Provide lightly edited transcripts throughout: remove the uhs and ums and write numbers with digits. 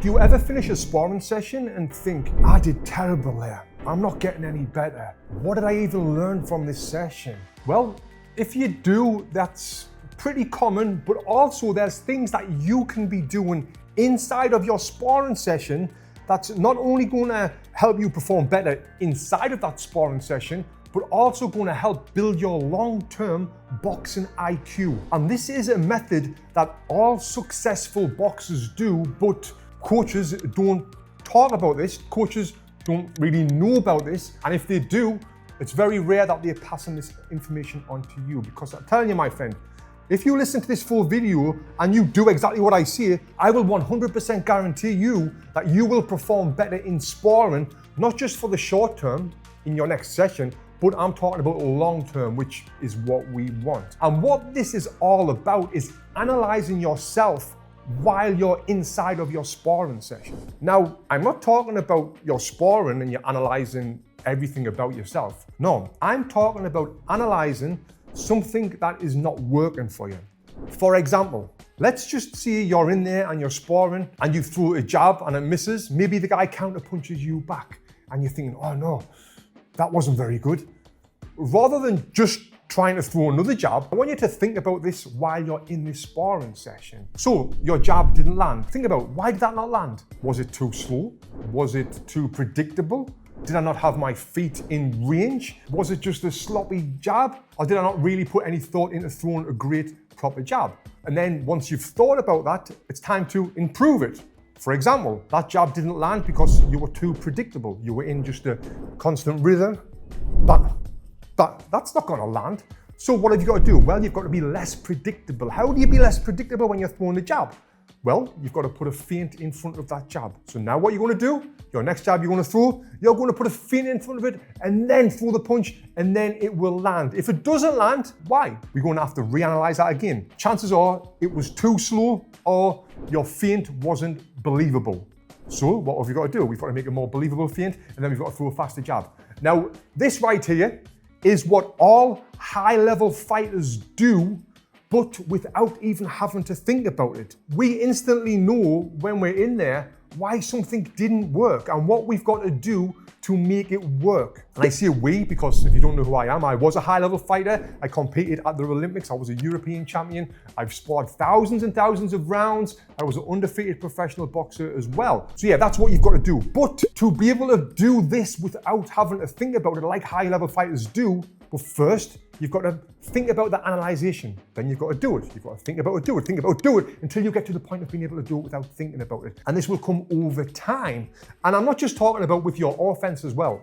Do you ever finish a sparring session and think, I did terrible there, I'm not getting any better. What did I even learn from this session? Well, if you do, that's pretty common, but also there's things that you can be doing inside of your sparring session that's not only going to help you perform better inside of that sparring session, but also going to help build your long-term boxing IQ. And this is a method that all successful boxers do, but coaches don't talk about this. Coaches don't really know about this. And if they do, it's very rare that they're passing this information on to you. Because I'm telling you, my friend, if you listen to this full video and you do exactly what I say, I will 100% guarantee you that you will perform better in sparring, not just for the short term in your next session, but I'm talking about long term, which is what we want. And what this is all about is analyzing yourself while you're inside of your sparring session. Now, I'm not talking about your sparring and you're analyzing everything about yourself. No, I'm talking about analyzing something that is not working for you. For example, let's just say you're in there and you're sparring and you throw a jab and it misses. Maybe the guy counter punches you back and you're thinking, oh no, that wasn't very good. Rather than just trying to throw another jab, I want you to think about this while you're in this sparring session. So your jab didn't land. Think about, why did that not land? Was it too slow? Was it too predictable? Did I not have my feet in range? Was it just a sloppy jab? Or did I not really put any thought into throwing a great proper jab? And then once you've thought about that, it's time to improve it. For example, that jab didn't land because you were too predictable. You were in just a constant rhythm. That's not gonna land. So what have you got to do? Well, you've got to be less predictable. How do you be less predictable when you're throwing a jab? Well, you've got to put a feint in front of that jab. So now what you're going to do, your next jab you're going to throw, you're going to put a feint in front of it and then throw the punch and then it will land. If it doesn't land, why? We're going to have to reanalyze that again. Chances are it was too slow or your feint wasn't believable. So what have we got to do? We've got to make a more believable feint and then we've got to throw a faster jab. Now, this right here is what all high-level fighters do, but without even having to think about it. We instantly know when we're in there why something didn't work and what we've got to do to make it work. And I say we because if you don't know who I am, I was a high-level fighter. I competed at the Olympics. I was a European champion. I've sparred thousands and thousands of rounds. I was an undefeated professional boxer as well. So yeah, that's what you've got to do. But to be able to do this without having to think about it like high-level fighters do, but first, you've got to think about the analyzation. Then you've got to do it. You've got to think about it, do it, think about it, do it, until you get to the point of being able to do it without thinking about it. And this will come over time. And I'm not just talking about with your offense as well.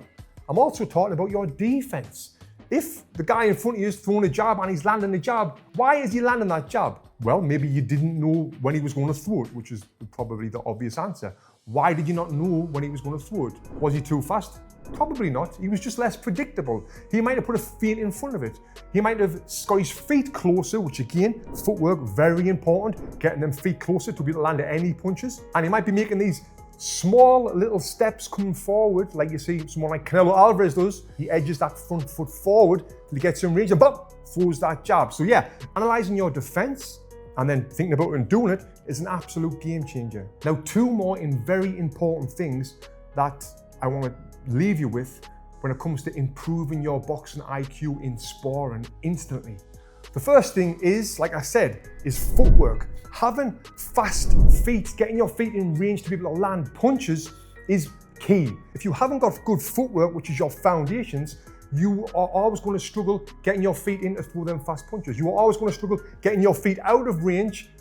I'm also talking about your defense. If the guy in front of you is throwing a jab and he's landing a jab, why is he landing that jab? Well, maybe you didn't know when he was going to throw it, which is probably the obvious answer. Why did you not know when he was going to throw it? Was he too fast? Probably not. He was just less predictable. He might have put a feint in front of it. He might have got his feet closer, which again, footwork, very important, getting them feet closer to be able to land any punches. And he might be making these small little steps coming forward, like you see someone like Canelo Alvarez does. He edges that front foot forward till he gets some range and boom, throws that jab. So yeah, analyzing your defense and then thinking about it and doing it is an absolute game changer. Now, two more very important things that I want to leave you with when it comes to improving your boxing IQ in sparring instantly. The first thing is, like I said, is footwork. Having fast feet, getting your feet in range to be able to land punches is key. If you haven't got good footwork, which is your foundations, you are always going to struggle getting your feet in to throw them fast punches. You are always going to struggle getting your feet out of range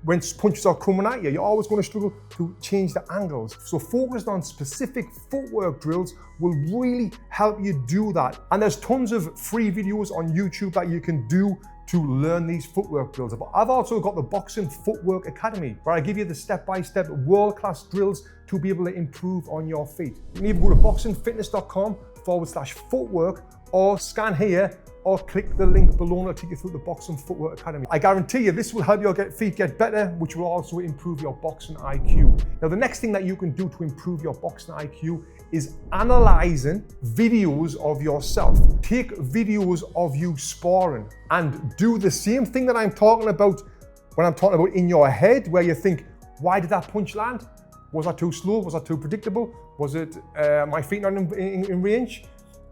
when punches are coming at you. You're always going to struggle to change the angles. So focusing on specific footwork drills will really help you do that. And there's tons of free videos on YouTube that you can do to learn these footwork drills. I've also got the Boxing Footwork Academy, where I give you the step-by-step world-class drills to be able to improve on your feet. You can either go to boxingfitness.com/footwork or scan here or click the link below and it'll take you through the Boxing Footwork Academy. I guarantee you this will help your feet get better, which will also improve your boxing IQ. Now, the next thing that you can do to improve your boxing IQ is analyzing videos of yourself. Take videos of you sparring and do the same thing that I'm talking about when I'm talking about in your head, where you think, why did that punch land? Was that too slow? Was that too predictable? Was it my feet not in range?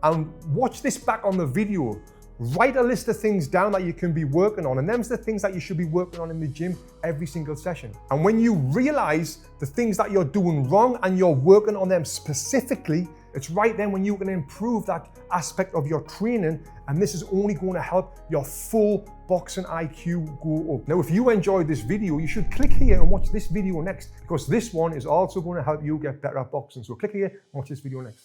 And watch this back on the video. Write a list of things down that you can be working on, and them's the things that you should be working on in the gym every single session. And when you realize the things that you're doing wrong and you're working on them specifically, it's right then when you can improve that aspect of your training, and this is only going to help your full boxing IQ go up. Now, if you enjoyed this video, you should click here and watch this video next, because this one is also going to help you get better at boxing. So click here and watch this video next.